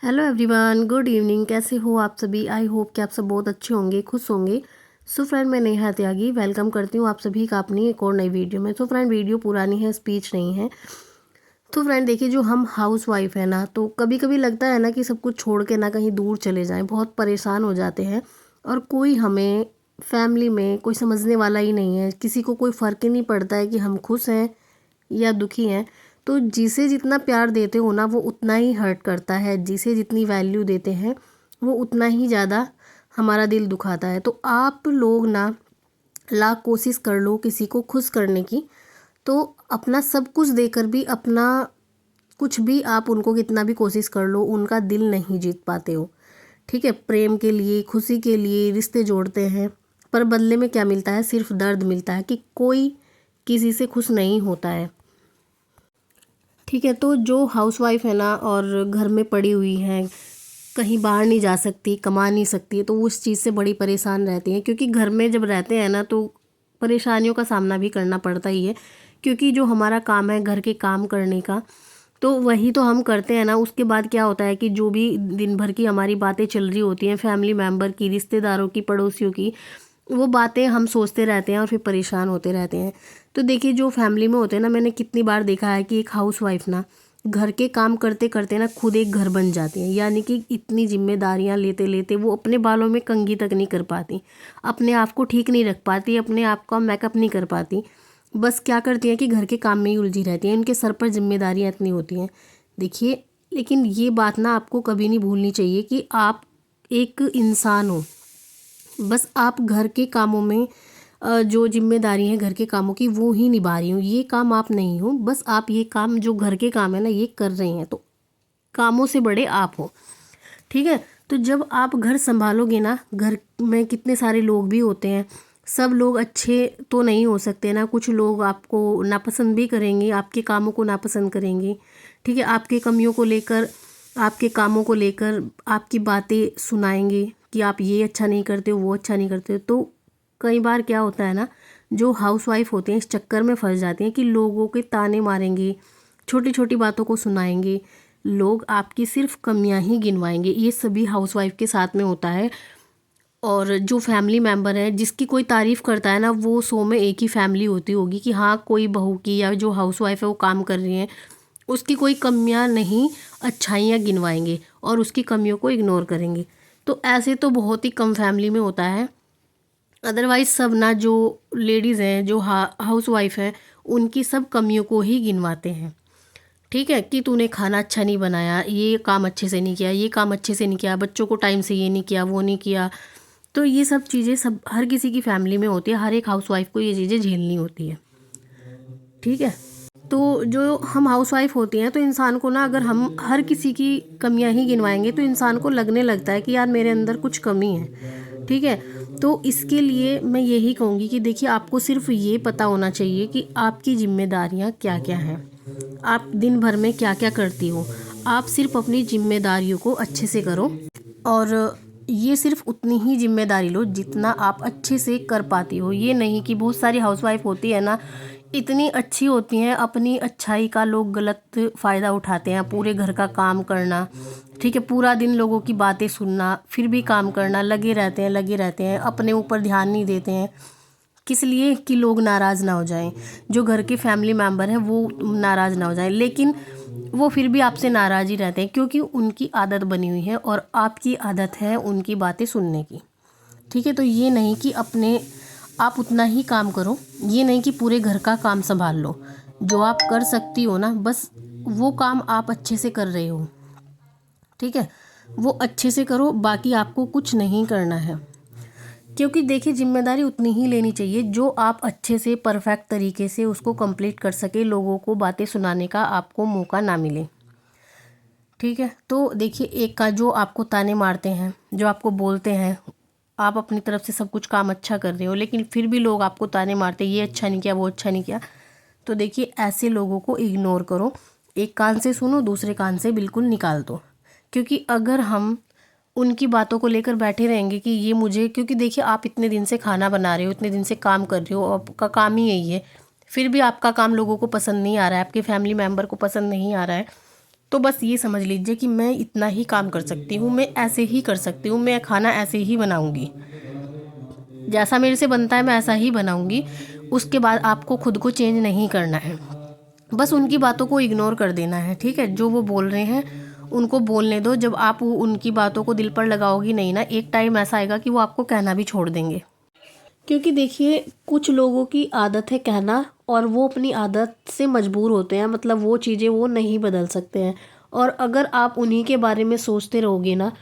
Hello everyone, good evening. कैसे हो आप सभी? आई होप कि आप सब बहुत अच्छे होंगे, खुश होंगे। सो फ्रेंड, मैं नेहा त्यागी वेलकम करती हूँ आप सभी का अपनी एक और नई वीडियो में। तो फ्रेंड, वीडियो पुरानी है, स्पीच नहीं है। तो फ्रेंड देखिए, जो हम हाउस वाइफ है ना, तो कभी कभी लगता है ना कि सब कुछ छोड़ के ना कहीं दूर चले जाएं, बहुत परेशान हो जाते हैं। और कोई हमें फैमिली में कोई समझने वाला ही नहीं है, किसी को कोई फ़र्क ही नहीं पड़ता है कि हम खुश हैं या दुखी हैं। तो जिसे जितना प्यार देते हो ना, वो उतना ही हर्ट करता है। जिसे जितनी वैल्यू देते हैं, वो उतना ही ज़्यादा हमारा दिल दुखाता है। तो आप लोग ना लाख कोशिश कर लो किसी को खुश करने की, तो अपना सब कुछ देकर भी अपना कुछ भी, आप उनको कितना भी कोशिश कर लो, उनका दिल नहीं जीत पाते हो। ठीक है, प्रेम के लिए, खुशी के लिए रिश्ते जोड़ते हैं, पर बदले में क्या मिलता है? सिर्फ दर्द मिलता है कि कोई किसी से खुश नहीं होता है। ठीक है, तो जो हाउसवाइफ है ना और घर में पड़ी हुई है, कहीं बाहर नहीं जा सकती, कमा नहीं सकती, तो वो उस चीज़ से बड़ी परेशान रहती हैं। क्योंकि घर में जब रहते हैं ना, तो परेशानियों का सामना भी करना पड़ता ही है। क्योंकि जो हमारा काम है घर के काम करने का, तो वही तो हम करते हैं ना। उसके बाद क्या होता है कि जो भी दिन भर की हमारी बातें चल रही होती हैं, फैमिली मेम्बर की, रिश्तेदारों की, पड़ोसियों की, वो बातें हम सोचते रहते हैं और फिर परेशान होते रहते हैं। तो देखिए, जो फैमिली में होते हैं ना, मैंने कितनी बार देखा है कि एक हाउसवाइफ ना घर के काम करते करते ना खुद एक घर बन जाती हैं। यानी कि इतनी जिम्मेदारियां लेते लेते वो अपने बालों में कंघी तक नहीं कर पाती, अपने आप को ठीक नहीं रख पाती, अपने आप का मेकअप नहीं कर पाती। बस क्या करती हैं कि घर के काम में ही उलझी रहती हैं। इनके सर पर जिम्मेदारियां इतनी होती हैं। देखिए, लेकिन ये बात ना आपको कभी नहीं भूलनी चाहिए कि आप एक इंसान हो। बस आप घर के कामों में जो जिम्मेदारी है घर के कामों की, वो ही निभा रही हूँ। ये काम आप नहीं हो, बस आप ये काम, जो घर के काम है ना, ये कर रही हैं। तो कामों से बड़े आप हो। ठीक है, तो जब आप घर संभालोगे ना, घर में कितने सारे लोग भी होते हैं, सब लोग अच्छे तो नहीं हो सकते ना। कुछ लोग आपको नापसंद भी करेंगे, आपके कामों को नापसंद करेंगे। ठीक है, आपके कमियों को लेकर, आपके कामों को लेकर आपकी बातें सुनाएंगे कि आप ये अच्छा नहीं करते हो, वो अच्छा नहीं करते हो। तो कई बार क्या होता है ना, जो हाउसवाइफ होते हैं इस चक्कर में फंस जाती हैं कि लोगों के ताने मारेंगे, छोटी छोटी बातों को सुनाएंगे, लोग आपकी सिर्फ कमियां ही गिनवाएंगे। ये सभी हाउसवाइफ के साथ में होता है। और जो फैमिली मेम्बर है, जिसकी कोई तारीफ़ करता है ना, वो 100 में एक ही फैमिली होती होगी कि हाँ, कोई बहू की या जो हाउसवाइफ है वो काम कर रही है, उसकी कोई कमियां नहीं, अच्छाइयाँ गिनवाएंगे और उसकी कमियों को इग्नोर करेंगे। तो ऐसे तो बहुत ही कम फैमिली में होता है। अदरवाइज सब ना, जो लेडीज़ हैं, जो हाउस वाइफ हैं, उनकी सब कमियों को ही गिनवाते हैं। ठीक है, कि तूने खाना अच्छा नहीं बनाया, ये काम अच्छे से नहीं किया, ये काम अच्छे से नहीं किया, बच्चों को टाइम से ये नहीं किया, वो नहीं किया। तो ये सब चीज़ें सब हर किसी की फैमिली में होती है, हर एक हाउस वाइफ को ये चीज़ें झेलनी होती है। ठीक है, तो जो हम हाउस वाइफ होती हैं, तो इंसान को ना, अगर हम हर किसी की कमियां ही गिनवाएंगे, तो इंसान को लगने लगता है कि यार मेरे अंदर कुछ कमी है। ठीक है, तो इसके लिए मैं यही कहूँगी कि देखिए, आपको सिर्फ ये पता होना चाहिए कि आपकी जिम्मेदारियाँ क्या क्या हैं, आप दिन भर में क्या क्या करती हो। आप सिर्फ अपनी जिम्मेदारियों को अच्छे से करो, और ये सिर्फ उतनी ही जिम्मेदारी लो जितना आप अच्छे से कर पाती हो। ये नहीं कि बहुत सारी हाउसवाइफ होती है ना, इतनी अच्छी होती हैं, अपनी अच्छाई का लोग गलत फ़ायदा उठाते हैं। पूरे घर का काम करना, ठीक है, पूरा दिन लोगों की बातें सुनना, फिर भी काम करना, लगे रहते हैं, लगे रहते हैं, अपने ऊपर ध्यान नहीं देते हैं। किस लिए? कि लोग नाराज़ ना हो जाएं, जो घर के फैमिली मेम्बर हैं वो नाराज़ ना हो जाएं। लेकिन वो फिर भी आपसे नाराज़ ही रहते हैं, क्योंकि उनकी आदत बनी हुई है और आपकी आदत है उनकी बातें सुनने की। ठीक है, तो ये नहीं कि अपने आप उतना ही काम करो, ये नहीं कि पूरे घर का काम संभाल लो। जो आप कर सकती हो ना, बस वो काम आप अच्छे से कर रहे हो। ठीक है, वो अच्छे से करो, बाकी आपको कुछ नहीं करना है। क्योंकि देखिए, जिम्मेदारी उतनी ही लेनी चाहिए जो आप अच्छे से, परफेक्ट तरीके से उसको कंप्लीट कर सके, लोगों को बातें सुनाने का आपको मौका ना मिले। ठीक है, तो देखिए, एक का जो आपको ताने मारते हैं, जो आपको बोलते हैं, आप अपनी तरफ से सब कुछ काम अच्छा कर रहे हो, लेकिन फिर भी लोग आपको ताने मारते हैं, ये अच्छा नहीं किया, वो अच्छा नहीं किया। तो देखिए, ऐसे लोगों को इग्नोर करो। एक कान से सुनो, दूसरे कान से बिल्कुल निकाल दो। क्योंकि अगर हम उनकी बातों को लेकर बैठे रहेंगे कि ये मुझे, क्योंकि देखिए, आप इतने दिन से खाना बना रहे हो, इतने दिन से काम कर रहे हो, आपका काम ही यही है, फिर भी आपका काम लोगों को पसंद नहीं आ रहा है, आपके फैमिली मेम्बर को पसंद नहीं आ रहा है, तो बस ये समझ लीजिए कि मैं इतना ही काम कर सकती हूँ, मैं ऐसे ही कर सकती हूँ, मैं खाना ऐसे ही बनाऊँगी, जैसा मेरे से बनता है मैं ऐसा ही बनाऊँगी। उसके बाद आपको खुद को चेंज नहीं करना है, बस उनकी बातों को इग्नोर कर देना है, ठीक है। जो वो बोल रहे हैं उनको बोलने दो। जब आप उनकी बातों को दिल पर लगाओगी नहीं ना, एक टाइम ऐसा आएगा कि वो आपको कहना भी छोड़ देंगे। क्योंकि देखिए, कुछ लोगों की आदत है कहना, और वो अपनी आदत से मजबूर होते हैं, मतलब वो चीज़ें वो नहीं बदल सकते हैं। और अगर आप उन्हीं के बारे में सोचते रहोगे ना,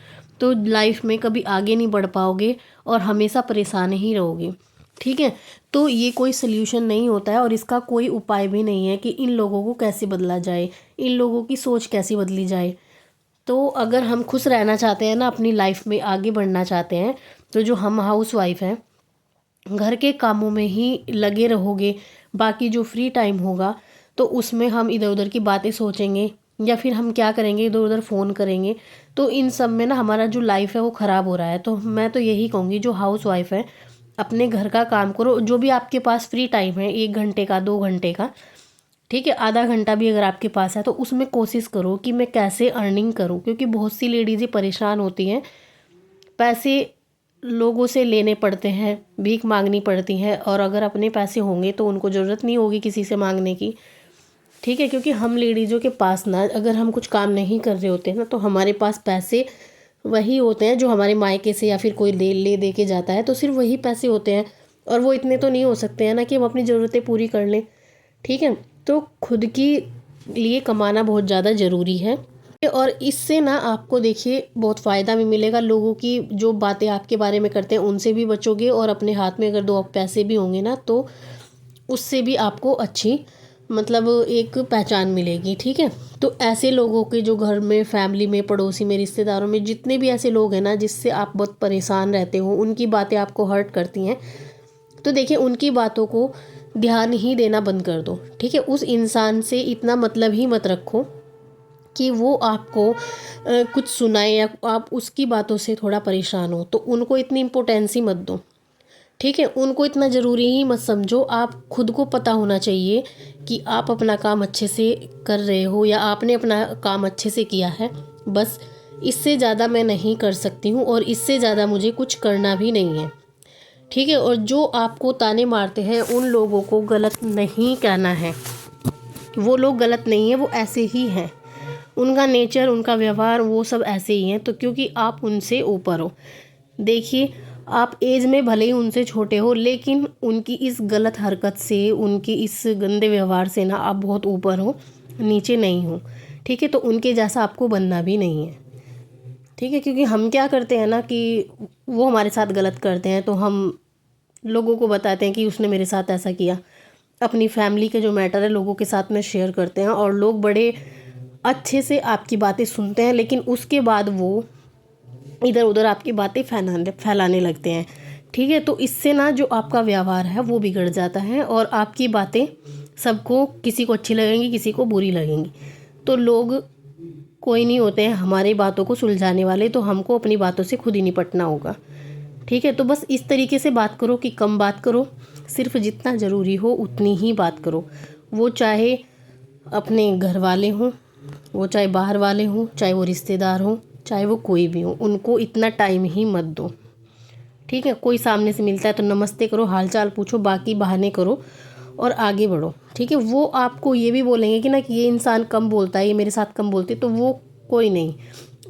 तो लाइफ में कभी आगे नहीं बढ़ पाओगे और हमेशा परेशान ही रहोगे, ठीक है। तो ये कोई सल्यूशन नहीं होता है, और इसका कोई उपाय भी नहीं है कि इन लोगों को कैसे बदला जाए, इन लोगों की सोच कैसी बदली जाए। तो अगर हम खुश रहना चाहते हैं ना, अपनी लाइफ में आगे बढ़ना चाहते हैं, तो जो हम हाउस वाइफ हैं, घर के कामों में ही लगे रहोगे, बाकी जो फ्री टाइम होगा तो उसमें हम इधर उधर की बातें सोचेंगे, या फिर हम क्या करेंगे, इधर उधर फ़ोन करेंगे। तो इन सब में ना हमारा जो लाइफ है वो ख़राब हो रहा है। तो मैं तो यही कहूँगी, जो हाउस वाइफ है अपने घर का काम करो, जो भी आपके पास फ्री टाइम है, 1 घंटे का 2 घंटे का, ठीक है, आधा घंटा भी अगर आपके पास है तो उसमें कोशिश करो कि मैं कैसे अर्निंग करूँ। क्योंकि बहुत सी लेडीज़ें परेशान होती हैं, पैसे लोगों से लेने पड़ते हैं, भीख मांगनी पड़ती हैं, और अगर अपने पैसे होंगे तो उनको ज़रूरत नहीं होगी किसी से मांगने की, ठीक है। क्योंकि हम लेडीज़ों के पास ना, अगर हम कुछ काम नहीं कर रहे होते हैं ना, तो हमारे पास पैसे वही होते हैं जो हमारे मायके से या फिर कोई ले दे के जाता है, तो सिर्फ वही पैसे होते हैं, और वो इतने तो नहीं हो सकते हैं ना कि हम अपनी ज़रूरतें पूरी कर लें, ठीक है। तो खुद की लिए कमाना बहुत ज़्यादा ज़रूरी है, और इससे ना आपको देखिए बहुत फ़ायदा भी मिलेगा। लोगों की जो बातें आपके बारे में करते हैं उनसे भी बचोगे, और अपने हाथ में अगर 2 पैसे भी होंगे ना, तो उससे भी आपको अच्छी, मतलब एक पहचान मिलेगी, ठीक है। तो ऐसे लोगों के जो घर में, फैमिली में, पड़ोसी में, रिश्तेदारों में जितने भी ऐसे लोग हैं ना जिससे आप बहुत परेशान रहते हो, उनकी बातें आपको हर्ट करती हैं, तो देखिए उनकी बातों को ध्यान ही देना बंद कर दो, ठीक है। उस इंसान से इतना मतलब ही मत रखो कि वो आपको कुछ सुनाए, या आप उसकी बातों से थोड़ा परेशान हो, तो उनको इतनी इम्पोर्टेंस ही मत दो, ठीक है। उनको इतना ज़रूरी ही मत समझो। आप खुद को पता होना चाहिए कि आप अपना काम अच्छे से कर रहे हो, या आपने अपना काम अच्छे से किया है, बस इससे ज़्यादा मैं नहीं कर सकती हूँ, और इससे ज़्यादा मुझे कुछ करना भी नहीं है, ठीक है। और जो आपको ताने मारते हैं उन लोगों को गलत नहीं कहना है, वो लोग गलत नहीं है, वो ऐसे ही हैं, उनका नेचर, उनका व्यवहार, वो सब ऐसे ही हैं। तो क्योंकि आप उनसे ऊपर हो, देखिए आप एज में भले ही उनसे छोटे हो, लेकिन उनकी इस गलत हरकत से, उनकी इस गंदे व्यवहार से ना आप बहुत ऊपर हो, नीचे नहीं हो, ठीक है। तो उनके जैसा आपको बनना भी नहीं है, ठीक है। क्योंकि हम क्या करते हैं ना कि वो हमारे साथ गलत करते हैं तो हम लोगों को बताते हैं कि उसने मेरे साथ ऐसा किया, अपनी फैमिली के जो मैटर है लोगों के साथ में शेयर करते हैं, और लोग बड़े अच्छे से आपकी बातें सुनते हैं, लेकिन उसके बाद वो इधर उधर आपकी बातें फैलाने लगते हैं, ठीक है। तो इससे ना जो आपका व्यवहार है वो बिगड़ जाता है, और आपकी बातें सबको, किसी को अच्छी लगेंगी, किसी को बुरी लगेंगी। तो लोग कोई नहीं होते हैं हमारी बातों को सुलझाने वाले, तो हमको अपनी बातों से खुद ही निपटना होगा, ठीक है। तो बस इस तरीके से बात करो कि कम बात करो, सिर्फ जितना ज़रूरी हो उतनी ही बात करो। वो चाहे अपने घर वाले हों, वो चाहे बाहर वाले हों, चाहे वो रिश्तेदार हों, चाहे वो कोई भी हो, उनको इतना टाइम ही मत दो, ठीक है। कोई सामने से मिलता है तो नमस्ते करो, हालचाल पूछो, बाकी बहाने करो और आगे बढ़ो, ठीक है। वो आपको ये भी बोलेंगे कि ना कि ये इंसान कम बोलता है, ये मेरे साथ कम बोलती है, तो वो कोई नहीं,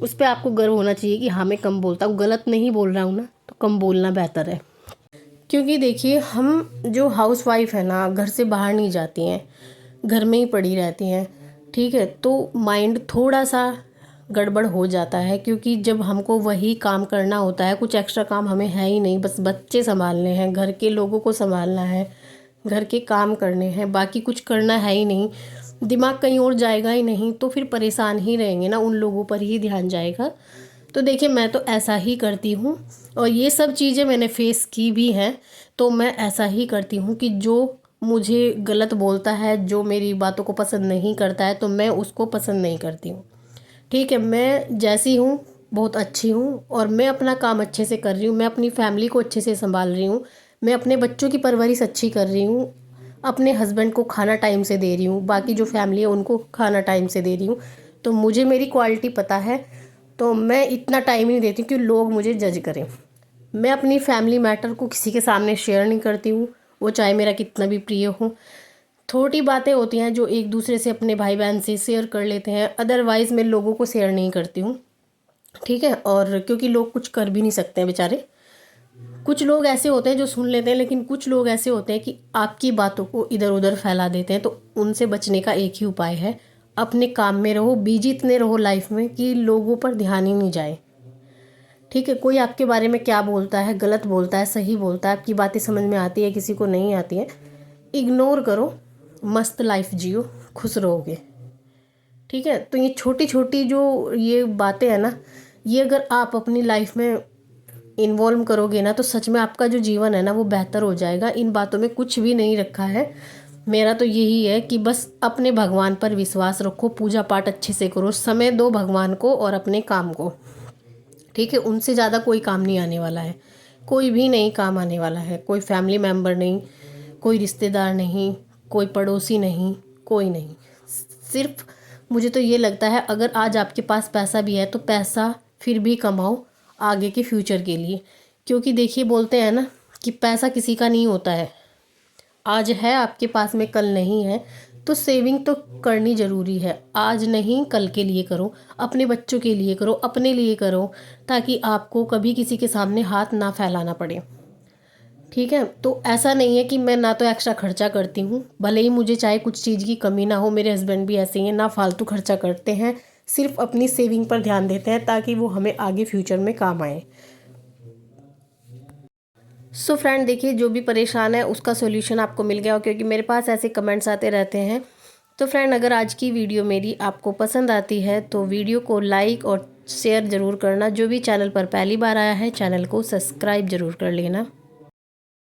उस पर आपको गर्व होना चाहिए कि हाँ मैं कम बोलता हूँ, गलत नहीं बोल रहा हूँ ना, तो कम बोलना बेहतर है। क्योंकि देखिए, हम जो हाउस वाइफ है ना, घर से बाहर नहीं जाती हैं, घर में ही पड़ी रहती हैं, ठीक है। तो माइंड थोड़ा सा गड़बड़ हो जाता है, क्योंकि जब हमको वही काम करना होता है, कुछ एक्स्ट्रा काम हमें है ही नहीं, बस बच्चे संभालने हैं, घर के लोगों को संभालना है, घर के काम करने हैं, बाकी कुछ करना है ही नहीं, दिमाग कहीं और जाएगा ही नहीं, तो फिर परेशान ही रहेंगे ना, उन लोगों पर ही ध्यान जाएगा। तो देखिए, मैं तो ऐसा ही करती हूँ, और ये सब चीज़ें मैंने फेस की भी हैं। तो मैं ऐसा ही करती हूँ कि जो मुझे गलत बोलता है, जो मेरी बातों को पसंद नहीं करता है, तो मैं उसको पसंद नहीं करती हूँ, ठीक है। मैं जैसी हूँ बहुत अच्छी हूँ, और मैं अपना काम अच्छे से कर रही हूँ, मैं अपनी फैमिली को अच्छे से संभाल रही हूँ, मैं अपने बच्चों की परवरिश अच्छी कर रही हूँ, अपने हस्बैंड को खाना टाइम से दे रही हूँ, बाकी जो फैमिली है उनको खाना टाइम से दे रही हूँ। तो मुझे मेरी क्वालिटी पता है, तो मैं इतना टाइम नहीं देती कि लोग मुझे जज करें। मैं अपनी फैमिली मैटर को किसी के सामने शेयर नहीं करती हूँ, वो चाहे मेरा कितना भी प्रिय हो। थोड़ी बातें होती हैं जो एक दूसरे से अपने भाई बहन से शेयर कर लेते हैं, अदरवाइज़ मैं लोगों को शेयर नहीं करती हूँ, ठीक है। और क्योंकि लोग कुछ कर भी नहीं सकते हैं बेचारे। कुछ लोग ऐसे होते हैं जो सुन लेते हैं, लेकिन कुछ लोग ऐसे होते हैं कि आपकी बातों को इधर उधर फैला देते हैं। तो उनसे बचने का एक ही उपाय है, अपने काम में रहो, बिजी इतने रहो लाइफ में कि लोगों पर ध्यान ही नहीं जाए, ठीक है। कोई आपके बारे में क्या बोलता है, गलत बोलता है, सही बोलता है, आपकी बातें समझ में आती है, किसी को नहीं आती है, इग्नोर करो, मस्त लाइफ जियो, खुश रहोगे, ठीक है। तो ये छोटी छोटी जो ये बातें हैं ना, ये अगर आप अपनी लाइफ में इन्वॉल्व करोगे ना, तो सच में आपका जो जीवन है ना वो बेहतर हो जाएगा। इन बातों में कुछ भी नहीं रखा है। मेरा तो यही है कि बस अपने भगवान पर विश्वास रखो, पूजा पाठ अच्छे से करो, समय दो भगवान को और अपने काम को, ठीक है। उनसे ज़्यादा कोई काम नहीं आने वाला है, कोई भी नहीं काम आने वाला है। कोई फैमिली मेम्बर नहीं, कोई रिश्तेदार नहीं, कोई पड़ोसी नहीं, कोई नहीं। सिर्फ मुझे तो ये लगता है, अगर आज आपके पास पैसा भी है तो पैसा फिर भी कमाओ आगे के फ्यूचर के लिए। क्योंकि देखिए, बोलते हैं ना कि पैसा किसी का नहीं होता है। आज है आपके पास में, कल नहीं है, तो सेविंग तो करनी ज़रूरी है। आज नहीं, कल के लिए करो, अपने बच्चों के लिए करो, अपने लिए करो, ताकि आपको कभी किसी के सामने हाथ ना फैलाना पड़े, ठीक है। तो ऐसा नहीं है कि मैं ना तो एक्स्ट्रा खर्चा करती हूँ, भले ही मुझे चाहे कुछ चीज़ की कमी ना हो। मेरे हस्बैंड भी ऐसे ही हैं, ना फालतू खर्चा करते हैं, सिर्फ अपनी सेविंग पर ध्यान देते हैं ताकि वो हमें आगे फ्यूचर में काम आए। सो फ्रेंड, देखिए, जो भी परेशान है उसका सोल्यूशन आपको मिल गया हो, क्योंकि मेरे पास ऐसे कमेंट्स आते रहते हैं। तो फ्रेंड, अगर आज की वीडियो मेरी आपको पसंद आती है तो वीडियो को लाइक और शेयर ज़रूर करना। जो भी चैनल पर पहली बार आया है, चैनल को सब्सक्राइब ज़रूर कर लेना।